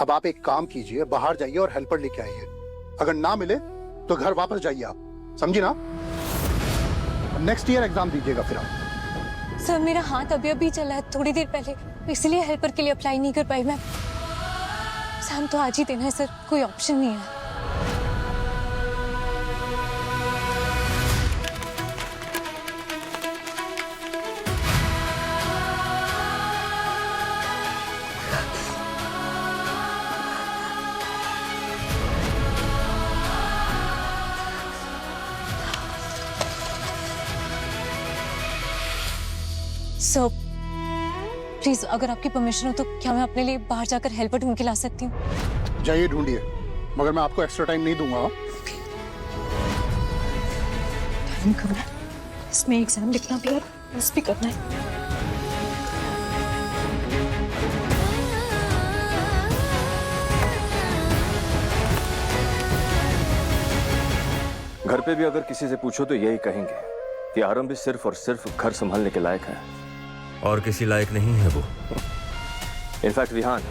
अब आप एक काम कीजिए, बाहर जाइए और हेल्पर लेके आइए। अगर ना मिले तो घर वापस जाइए आप, समझी ना? नेक्स्ट ईयर एग्जाम दीजिएगा फिर आप। सर मेरा हाथ अभी अभी चला है थोड़ी देर पहले, इसलिए हेल्पर के लिए अप्लाई नहीं कर पाई मैं। एग्जाम तो आज ही देना है सर, कोई ऑप्शन नहीं है। सर प्लीज, अगर आपकी परमिशन हो तो क्या मैं अपने लिए बाहर जाकर हेल्पर ढूंढ के ला सकती हूँ? जाइए ढूंढिए, मगर मैं आपको एक्स्ट्रा टाइम नहीं दूंगा। टाइम कम है, इसमें एग्जाम लिखना भी है, बस भी करना है। घर पे भी अगर किसी से पूछो तो यही कहेंगे कि आरम भी सिर्फ और सिर्फ घर संभालने के लायक है और किसी लायक नहीं है वो। इनफैक्ट विहान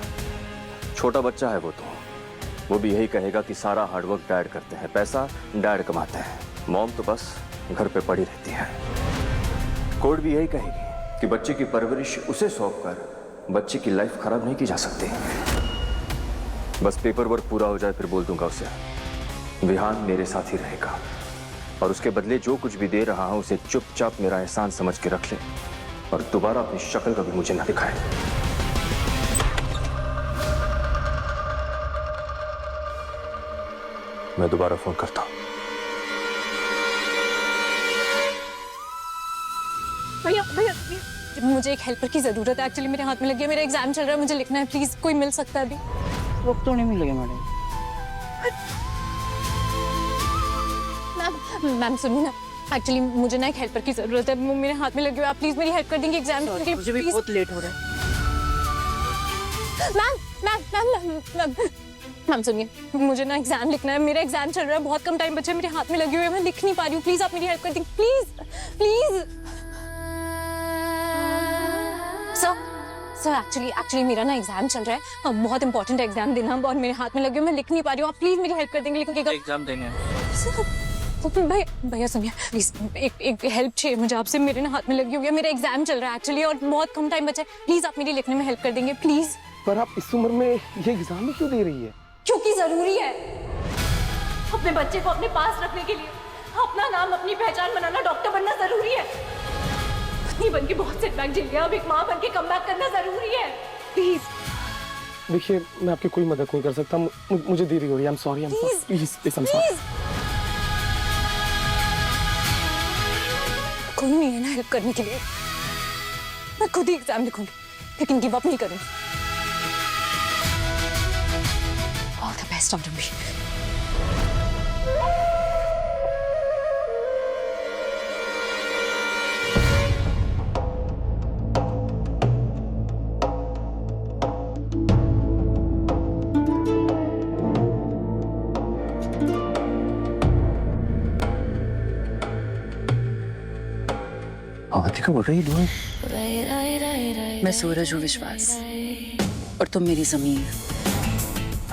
छोटा बच्चा है वो भी यही कहेगा कि सारा हार्डवर्क डैड करते हैं, पैसा डैड कमाते हैं, मॉम तो बस घर पे पड़ी रहती है। कोर्ट भी यही कहेगी कि बच्चे की परवरिश उसे सौंप कर बच्चे की लाइफ खराब नहीं की जा सकती। बस पेपर वर्क पूरा हो जाए फिर बोल दूंगा उसे विहान मेरे साथ ही रहेगा और उसके बदले जो कुछ भी दे रहा हूं उसे चुपचाप मेरा एहसान समझ के रख ले और दोबारा अपनी शक्ल कभी मुझे ना दिखाए। मैं दोबारा फोन करता हूं। भैया भैया, मुझे एक हेल्पर की जरूरत है। एक्चुअली मेरे हाथ में लगी है, मेरा एग्जाम चल रहा है, मुझे लिखना है। प्लीज कोई मिल सकता है अभी? वक्त तो नहीं मिलेगा मैडम। मैम सुनिए ना, एक्चुअली मुझे ना एक हेल्पर की जरूरत है, मेरे हाथ में लगे हुए। आप प्लीज मेरी हेल्प कर देंगे एग्जाम के लिए? मुझे भी बहुत लेट हो रहा है। Ma'am ma'am ma'am ma'am ma'am सुनिए, मुझे ना एग्जाम लिखना है, मेरा एग्जाम चल रहा है, बहुत कम टाइम बचा है, मेरे हाथ में लगे हुए हैं, मैं लिख नहीं पा रही हूँ। प्लीज आप मेरी हेल्प कर देंगे, प्लीज प्लीज। सर एक्चुअली मेरा ना एग्जाम चल रहा है, बहुत इंपॉर्टेंट एग्जाम देना और मेरे हाथ में लगे हुए, मैं लिख नहीं पा रही हूँ। आप प्लीज मेरी हेल्प कर देंगे? लिखिएगा एग्जाम देने भैया सुनिए प्लीज, एक हेल्प चाहिए मुझे आपसे। मेरे ना हाथ में लगी हुई है, मेरा एग्जाम चल रहा है एक्चुअली और बहुत कम टाइम बचा है। प्लीज आप मेरी लिखने में हेल्प कर देंगे प्लीज। पर आप इस उम्र में ये एग्जाम ही क्यों दे रही है? क्योंकि जरूरी है अपने बच्चे को अपने पास रखने के लिए। अपना नाम, अपनी पहचान बनाना, डॉक्टर बनना जरूरी है। पत्नी बन के बहुत सेटबैक झेल लिया, अब एक माँ बन के कमबैक करना जरूरी है। प्लीज देखिए, मैं आपकी कोई मदद नहीं कर सकता, मुझे देरी हो रही है। I'm sorry, please I'm sorry। कोई नहीं है ना हेल्प करने के लिए, मैं खुद ही एग्जाम लिखूंगी, लेकिन गिव अप नहीं करूंगी। ऑल द बेस्ट आरंभी। मैं सूरज हूँ विश्वास और तुम मेरी जमीन।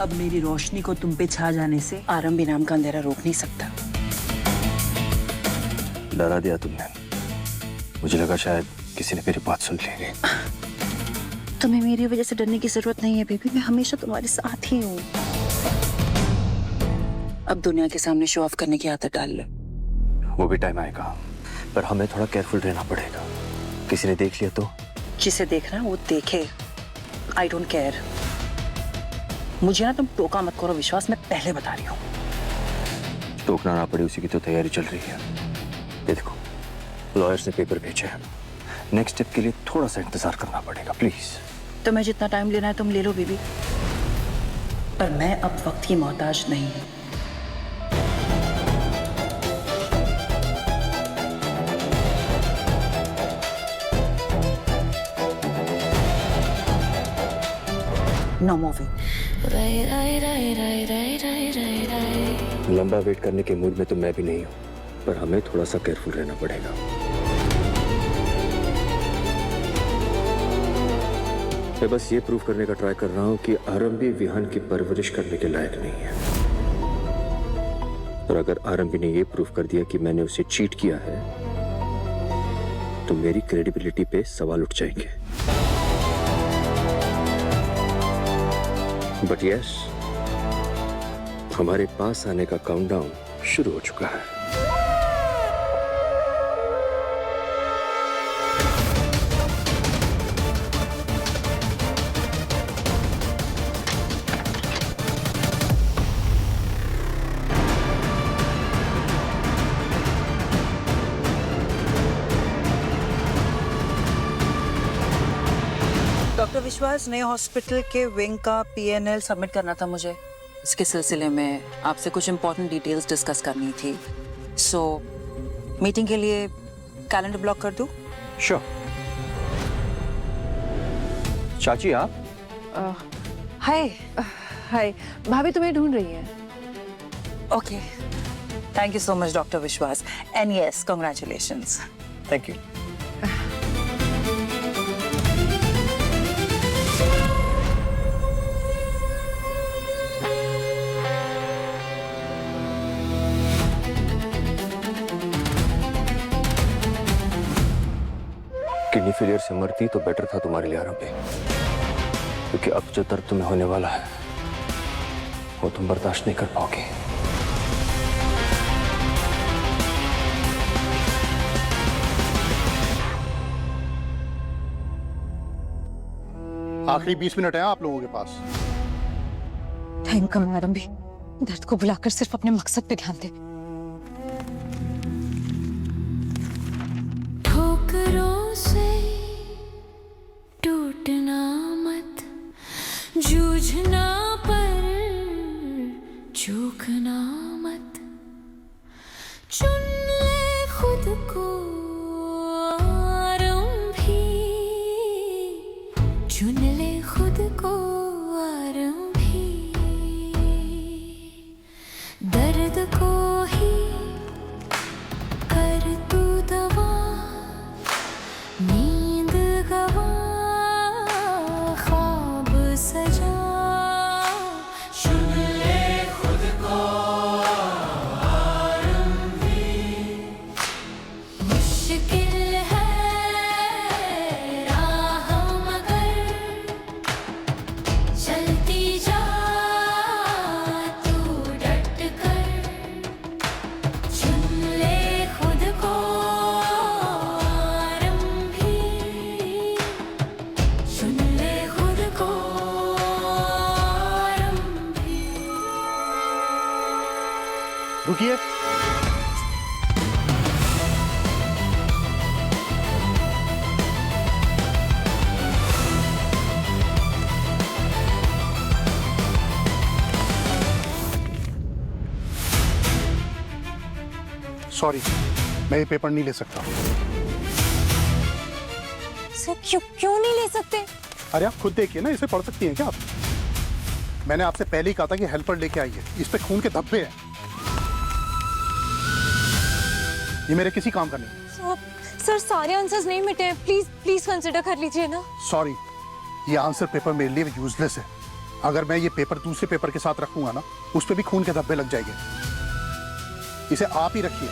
अब मेरी रोशनी को तुम पे छा जाने से आरंभी नाम का अंधेरा रोक नहीं सकता। डरा दिया तुमने, मुझे लगा शायद किसी ने मेरी बात सुन ली। तुम्हें मेरी वजह से डरने की जरूरत नहीं है बेबी, मैं हमेशा तुम्हारे साथ ही हूँ। अब दुनिया के सामने शो ऑफ करने की आदत डाल ले। वो भी टाइम आएगा, पर हमें थोड़ा केयरफुल रहना पड़ेगा। किसी ने देख लिया तो? जिसे देखना वो देखे, आई डोंट केयर। मुझे ना तुम टोका मत करो विश्वास, मैं पहले बता रही हूँ। टोकना ना पड़े उसी की तो तैयारी चल रही है। ये देखो, लॉयर्स ने पेपर भेजे हैं, नेक्स्ट स्टेप के लिए थोड़ा सा इंतजार करना पड़ेगा। प्लीज तुम्हें जितना टाइम लेना है तुम ले लो बेबी, पर मैं अब वक्त की मोहताज नहीं हूँ। No moving. लंबा वेट करने के मूड में तो मैं भी नहीं हूँ, पर हमें थोड़ा सा केयरफुल रहना पड़ेगा। मैं बस ये प्रूव करने का ट्राई कर रहा हूं कि आरंभी विहान की परवरिश करने के लायक नहीं है। और अगर आरंभी ने ये प्रूव कर दिया कि मैंने उसे चीट किया है तो मेरी क्रेडिबिलिटी पे सवाल उठ जाएंगे। बट यस, हमारे पास आने का काउंटडाउन शुरू हो चुका है। डॉक्टर विश्वास, नए हॉस्पिटल के विंग का पीएनएल सबमिट करना था मुझे। इसके सिलसिले में आपसे कुछ इंपॉर्टेंट डिटेल्स डिस्कस करनी थी। सो मीटिंग के लिए कैलेंडर ब्लॉक कर दूं? श्योर। चाची आप? हाय हाय, भाभी तुम्हें ढूंढ रही है। Okay, thank you so much doctor Vishwas, and yes, congratulations. Thank you. Kidney failure से मरती तो बेटर था तुम्हारे लिए आरंभी, क्योंकि अब जो दर्द तुम्हें होने वाला है वो तुम बर्दाश्त नहीं कर पाओगे। आखिरी 20 मिनट है आप लोगों के पास। थैंक यू मैडम भी दर्द को बुलाकर सिर्फ अपने मकसद पे ध्यान दे। ठोकरों से टूटना मत, जूझना पर चूकना मत, चुन ले खुद को आरंभी, चुन ले खुद को आरंभी, दर्द को ही कर तू दवा, नींद गवा, ख्वाब सजा, चुन ले खुद को आरंभी, मुश्किल है राह मगर चलती जा तू डट कर, चुन ले खुद को आरंभी, चुन ले खुद को आरंभी। रुकिए, सॉरी, मैं ये पेपर नहीं ले सकता। सर क्यों नहीं ले सकते? अरे आप खुद देखिए ना, इसे पढ़ सकती हैं क्या आप? मैंने आपसे पहले ही कहा था कि हेल्पर लेके आइए, इस पे खून के धब्बे हैं। ये मेरे किसी काम का नहीं। सर सारे आंसर्स नहीं मिटे हैं, प्लीज प्लीज कंसिडर कर लीजिए ना। सॉरी, ये आंसर पेपर मेरे लिए यूजलेस है। अगर मैं ये पेपर दूसरे पेपर के साथ रखूंगा ना, उस पे भी खून के धब्बे लग जाएंगे। इसे आप ही रखिए।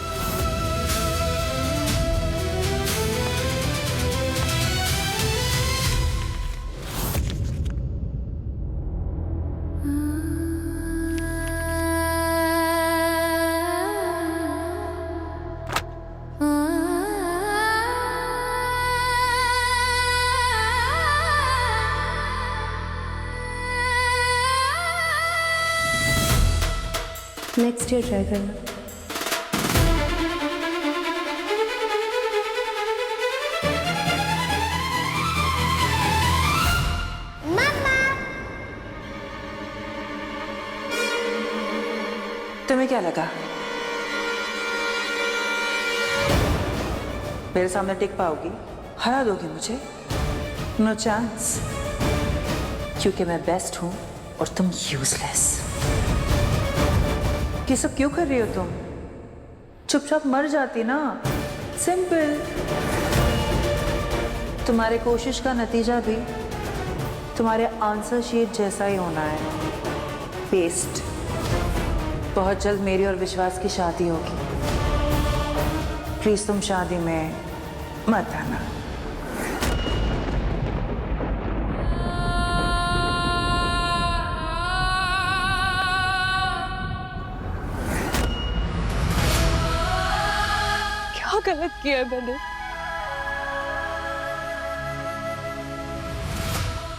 नेक्स्ट ईयर ट्राई करना। तुम्हें क्या लगा मेरे सामने टिक पाओगी? हरा दोगी मुझे? नो चांस, क्योंकि मैं बेस्ट हूं और तुम यूजलेस। ये सब क्यों कर रही हो तुम? चुपचाप मर जाती ना, सिंपल। तुम्हारे कोशिश का नतीजा भी तुम्हारे आंसर शीट जैसा ही होना है, पेस्ट। बहुत जल्द मेरी और विश्वास की शादी होगी। प्लीज तुम शादी में मत आना। क्या गलत किया है मैंने?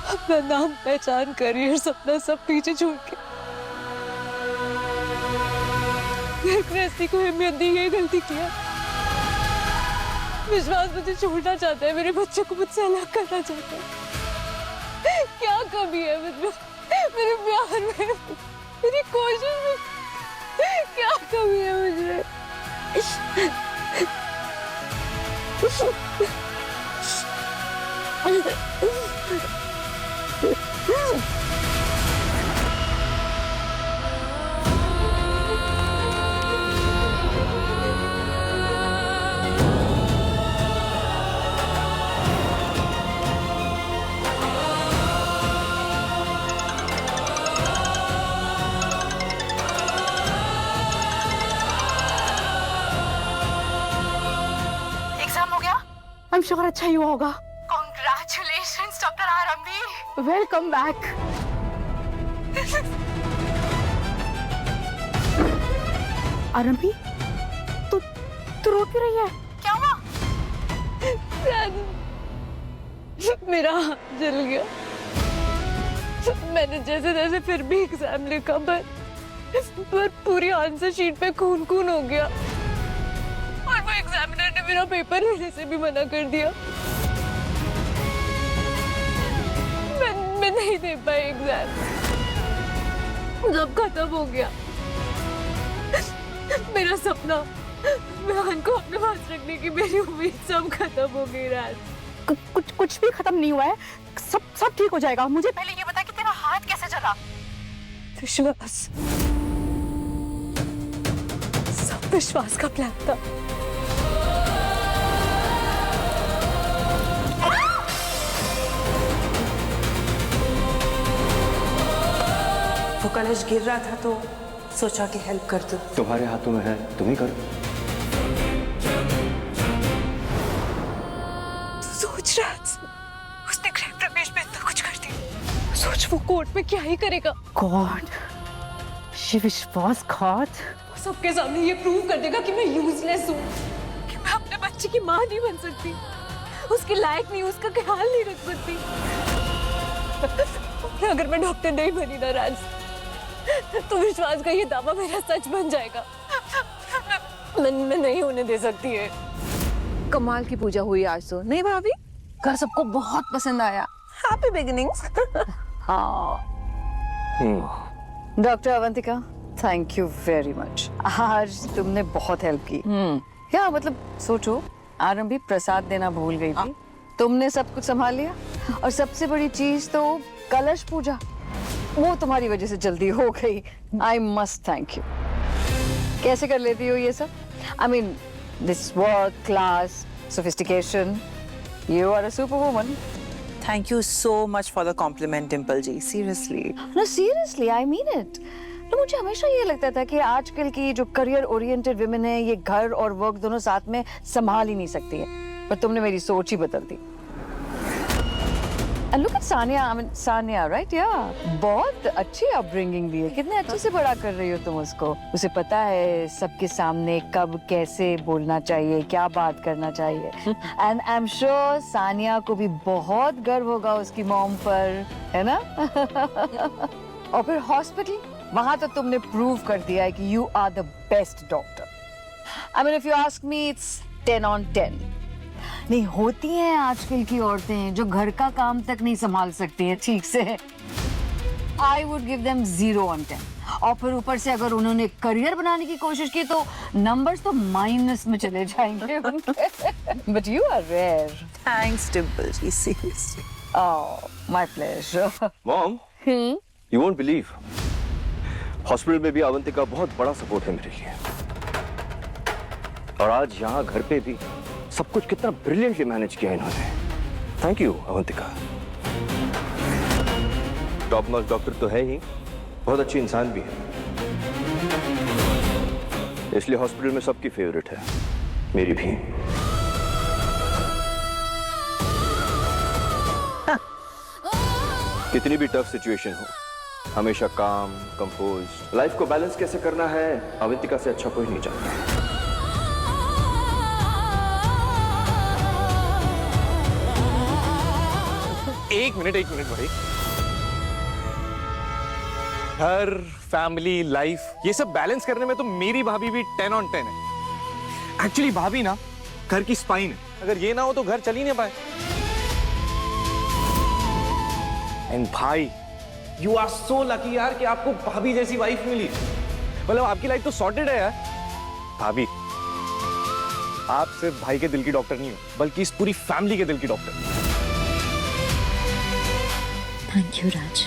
अपना नाम, पहचान, करियर, सपना सब पीछे छोड़ के घर गृहस्थी को अहमियत दी, ये गलती किया। विश्वास मुझे छोड़ना चाहता है, मेरे बच्चे को मुझसे अलग करना चाहता है। क्या कमी है मुझमें, मेरे प्यार में, मेरी कोशिश में क्या कमी है मुझे? I'm sure अच्छा ही हुआ होगा। Congratulations, Dr. Arambi. Welcome back. आरंभी, तू रो क्यों रही है? क्या हुआ? मेरा हाथ जल गया। मैंने जैसे जैसे फिर भी एग्जाम लिखा, पर पूरी आंसर शीट पे खून खून हो गया और वो एग्जामिनर ने मेरा पेपर लेने से भी मना कर दिया। मैं नहीं दे पाई एग्जाम, सब खत्म हो गया। मेरा सपना, विहान को अपने पास रखने की मेरी उम्मीद सब खत्म हो गई। राज, कुछ भी खत्म नहीं हुआ है, सब ठीक हो जाएगा। मुझे पहले ये बता कि तेरा हाथ कैसे जला? विश्वास, सब विश्वास का प्लान था। वो कलश गिर रहा था तो सोचा कि हेल्प कर दूं। तुम्हारे हाथों में है, तुम ही करो। सोच राज, उसने गृह प्रवेश में इतना कुछ कर दिया। सोच वो कोर्ट में क्या ही करेगा। गॉड, ये विश्वासघात। वो सबके सामने ये प्रूव कर देगा कि मैं यूजलेस हूँ, कि मैं अपने बच्चे की माँ नहीं बन सकती, उसके लायक नहीं, उसका ख्याल नहीं रख सकती। अगर मैं डॉक्टर नहीं बनी ना राज, तो विश्वास का ये दावा मेरा सच बन जाएगा। मैं नहीं होने दे सकती है। कमाल की पूजा हुई आज तो, नहीं भाभी? घर सबको बहुत पसंद आया। Happy beginnings. हाँ doctor Avantika, thank you very much. आज तुमने बहुत हेल्प की। क्या मतलब, सोचो आरंभी प्रसाद देना भूल गई थी, तुमने सब कुछ संभाल लिया। और सबसे बड़ी चीज तो कलश पूजा, वो तुम्हारी वजह से जल्दी हो गई। I must thank you. कैसे कर लेती हो ये सब? I mean this work, class, sophistication, you are a super woman. Thank you so much for the compliment, Dimple ji. Seriously. No, seriously, I mean it. तो मुझे हमेशा ये लगता था कि आजकल की जो करियर ओरिएंटेड विमेन है, ये घर और वर्क दोनों साथ में संभाल ही नहीं सकती है, पर तुमने मेरी सोच ही बदल दी। And look at Sania, I mean Sania, right? Yeah, बहुत अच्छी अपब्रिंगिंग दी है। कितने अच्छे से बड़ा कर रही हो तुम उसको। उसे पता है सबके सामने कब कैसे बोलना चाहिए, क्या बात करना चाहिए। And I'm sure सानिया को भी बहुत गर्व होगा उसकी मॉम पर, है ना? और फिर हॉस्पिटल, वहां तो तुमने प्रूव कर दिया है कि you are the best doctor. I mean, if you ask me, it's 10 on 10. नहीं, होती हैं आजकल की औरतें जो घर का काम तक नहीं संभाल सकती हैं ठीक से। I would give them 0 on 10. और फिर ऊपर से अगर उन्होंने करियर बनाने की कोशिश की तो नंबर्स तो माइनस में चले जाएंगे उनके। But you are rare. Thanks, Dimple ji. Seriously. Oh, my pleasure. Mom, you won't believe. Hospital में भी अवंतिका बहुत बड़ा सपोर्ट है मेरे लिए, और आज यहाँ घर पे भी सब कुछ कितना ब्रिलियंटली मैनेज किया इन्होंने। Thank you Avantika. Top notch doctor तो है ही, बहुत अच्छी इंसान भी है, इसलिए हॉस्पिटल में सबकी फेवरेट है, मेरी भी। कितनी भी टफ सिचुएशन हो, हमेशा काम, कंपोज, लाइफ को बैलेंस कैसे करना है, अवंतिका से अच्छा कोई नहीं जानता। एक मिनट भाई। घर, फैमिली, लाइफ, ये सब बैलेंस करने में तो मेरी भाभी भी 10 on 10 है। एक्चुअली भाभी ना घर की स्पाइन है, अगर ये ना हो तो घर चल ही नहीं पाए। एंड भाई, यू आर सो लकी यार कि आपको भाभी जैसी वाइफ मिली। मतलब आपकी लाइफ तो सॉर्टेड है यार। भाभी, आप सिर्फ भाई के दिल की डॉक्टर नहीं हो, बल्कि इस पूरी फैमिली के दिल की डॉक्टर। थैंक यू राज।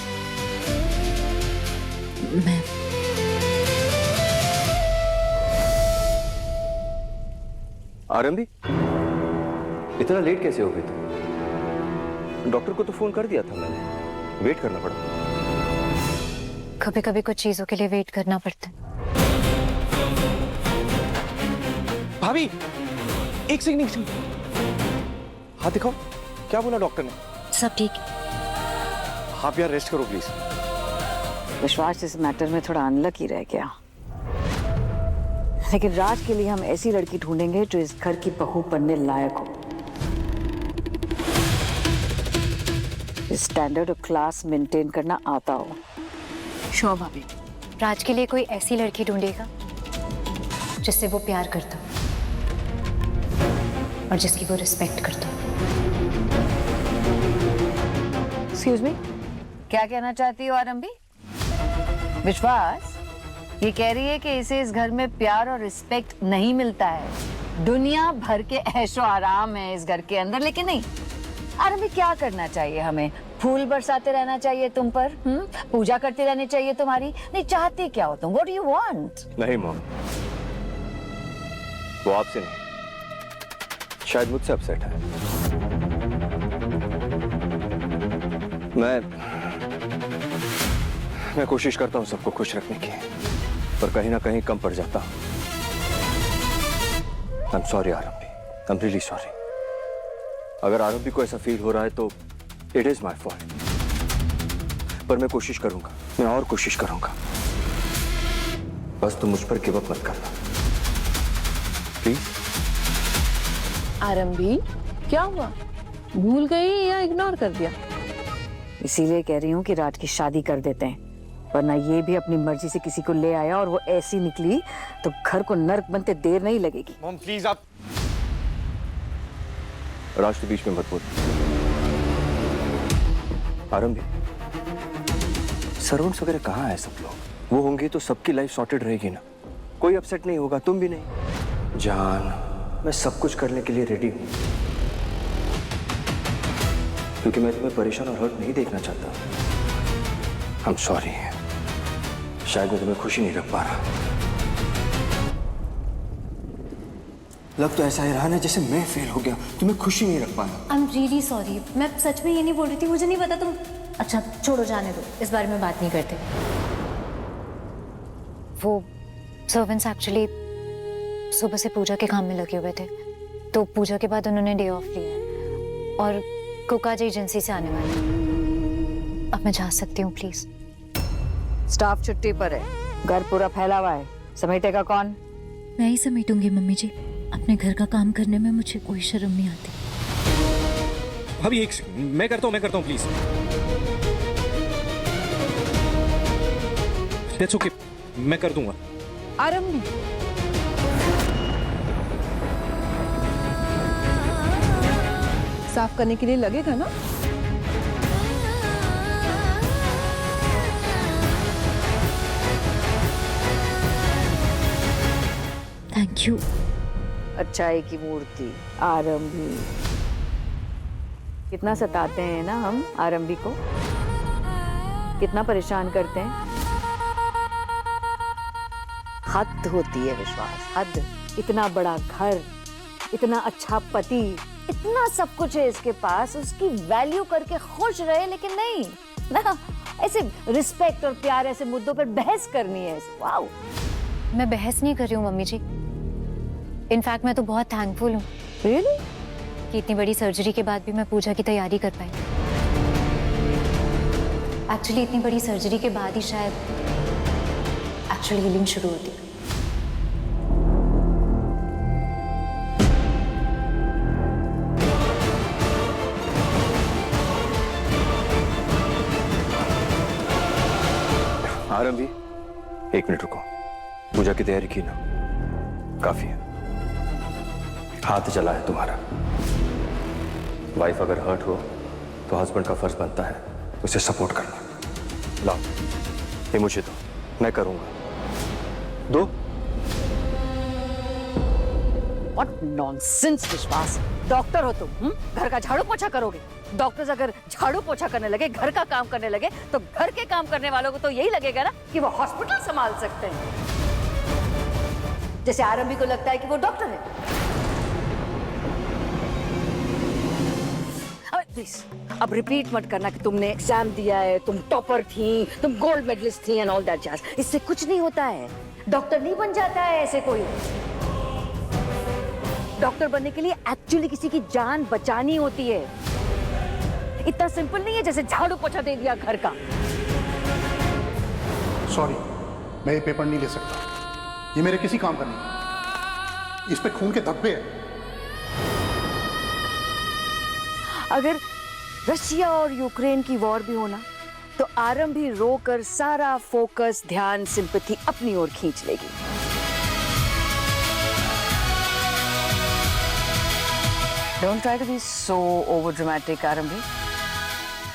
मैं आरंभी, इतना लेट कैसे हो गई तुम? डॉक्टर को तो फोन कर दिया था मैंने, वेट करना पड़ा। कभी कभी कुछ चीजों के लिए वेट करना पड़ता है। भाभी, एक सेकंड, हाथ दिखाओ, क्या बोला डॉक्टर ने? सब ठीक है। आप यार रेस्ट करो प्लीज। विश्वास इस मैटर में थोड़ा अनलकी रह गया, लेकिन राज के लिए हम ऐसी लड़की ढूंढेंगे जो इस घर की बहू बनने लायक हो, स्टैंडर्ड और क्लास मेंटेन करना आता हो। श्योर भाभी। राज के लिए कोई ऐसी लड़की ढूंढेगा जिससे वो प्यार करता हो और जिसकी वो रिस्पेक्ट करता हो। एक्सक्यूज मी, क्या कहना चाहती हो आरंभी? विश्वास ये कह रही है कि इसे इस घर में प्यार और रिस्पेक्ट नहीं मिलता है। दुनिया भर के ऐशो आराम है इस घर के अंदर, लेकिन नहीं। आरंभी, क्या करना चाहिए हमें? फूल बरसाते रहना चाहिए तुम पर? पूजा करती रहनी चाहिए तुम्हारी? नहीं, चाहती क्या हो तुम? What do you want? नहीं मॉम, वो आपसे नहीं, शायद मुझसे अपसेट है। मैं कोशिश करता हूँ सबको खुश रखने की, पर कहीं ना कहीं कम पड़ जाता हूँ। आई एम सॉरी आरंभी, आई एम रियली सॉरी। अगर आरंभी को ऐसा फील हो रहा है तो इट इज माई फॉल्ट, पर मैं कोशिश करूंगा, मैं और कोशिश करूंगा। बस तुम मुझ पर गिव अप मत करना प्लीज। आरंभी, क्या हुआ? भूल गई या इग्नोर कर दिया? इसीलिए कह रही हूँ कि राज की शादी कर देते हैं, वरना ये भी अपनी मर्जी से किसी को ले आया और वो ऐसी निकली तो घर को नर्क बनते देर नहीं लगेगी। मॉम प्लीज, आप राज के बीच में मत बोल। आरंभी, सर्वेंट्स वगैरह कहाँ है सब लोग? वो होंगे तो सबकी लाइफ सॉर्टेड रहेगी ना, कोई अपसेट नहीं होगा, तुम भी नहीं। जान, मैं सब कुछ करने के लिए रेडी हूं, क्योंकि मैं तुम्हें परेशान और हर्ट नहीं देखना चाहता। I'm sorry, शायद मैं तुम्हें खुशी नहीं रख पा रहा। लग तो ऐसा ही रहा ना जैसे मैं फेल हो गया, तुम्हें खुशी नहीं रख पा रहा। I am really sorry. मैं सच में ये नहीं बोल रही थी, मुझे नहीं पता तुम। अच्छा छोड़ो, जाने दो, इस बारे में बात नहीं करते। वो सर्वेंट्स एक्चुअली सुबह से पूजा के काम में लगे हुए थे, तो पूजा के बाद उन्होंने डे ऑफ लिया है और कुक आज एजेंसी से आने वाली है। अब मैं जा सकती हूँ प्लीज? स्टाफ छुट्टी पर है, घर पूरा फैला हुआ है, समेटेगा कौन? मैं ही समेटूंगी मम्मी जी। अपने घर का काम करने में मुझे कोई शर्म नहीं आती। भाभी एक सेकंड, मैं करता हूँ प्लीज। दैट्स ओके, मैं कर दूंगा। आरंभी, साफ करने के लिए लगेगा ना? Thank you. अच्छाई की मूर्ति आरंभी। कितना सताते हैं ना हम आरंभी को, कितना परेशान करते हैं। हद होती है विश्वास, हद। इतना बड़ा घर, इतना अच्छा पति, इतना सब कुछ है इसके पास, उसकी वैल्यू करके खुश रहे, लेकिन नहीं ना, ऐसे रिस्पेक्ट और प्यार ऐसे मुद्दों पर बहस करनी है। वाओ। मैं बहस नहीं कर रही हूँ मम्मी जी। इनफैक्ट मैं तो बहुत थैंकफुल हूँ रियली? कि इतनी बड़ी सर्जरी के बाद भी मैं पूजा की तैयारी कर पाई। एक्चुअली इतनी बड़ी सर्जरी के बाद ही शायद एक्चुअली हीलिंग शुरू होती है। आरंभी, एक मिनट रुको। पूजा की तैयारी की ना, काफी है। हाथ जला है तुम्हारा। वाइफ अगर हर्ट हो तो हस्बैंड का फर्ज बनता है उसे सपोर्ट करना। लाओ, ये मुझे दो, मैं करूंगा। दो। व्हाट नॉनसेंस विश्वास। डॉक्टर हो तुम, घर का झाड़ू पोछा करोगे? डॉक्टर्स अगर झाड़ू पोछा करने लगे, घर का काम करने लगे, तो घर के काम करने वालों को तो यही लगेगा ना कि वो हॉस्पिटल संभाल सकते हैं, जैसे आरंभी को लगता है कि वो डॉक्टर है। प्लीज अब रिपीट मत करना कि तुमने एग्जाम दिया है, तुम टॉपर थी, तुम गोल्ड मेडलिस्ट थी एंड ऑल दैट जैज। इससे कुछ नहीं होता है। डॉक्टर नहीं बन जाता है ऐसे कोई। डॉक्टर बनने के लिए एक्चुअली किसी की जान बचानी होती है। इतना सिंपल नहीं है जैसे झाड़ू पोछा दे दिया घर का। सॉरी, मैं ये पेपर नहीं ले सकता। ये मेरे किसी काम का नहीं। इस पे खून के धब्बे हैं। अगर रशिया और यूक्रेन की वॉर भी होना तो आरंभी रोकर सारा फोकस, ध्यान, सिंपैथी अपनी ओर खींच लेगी। Don't try to be so over dramatic Aarambhi.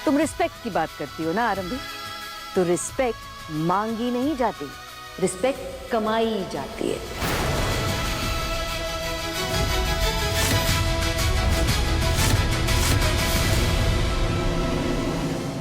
तुम रिस्पेक्ट की बात करती हो ना आरंभी, तो रिस्पेक्ट मांगी नहीं जाती, रिस्पेक्ट कमाई जाती है।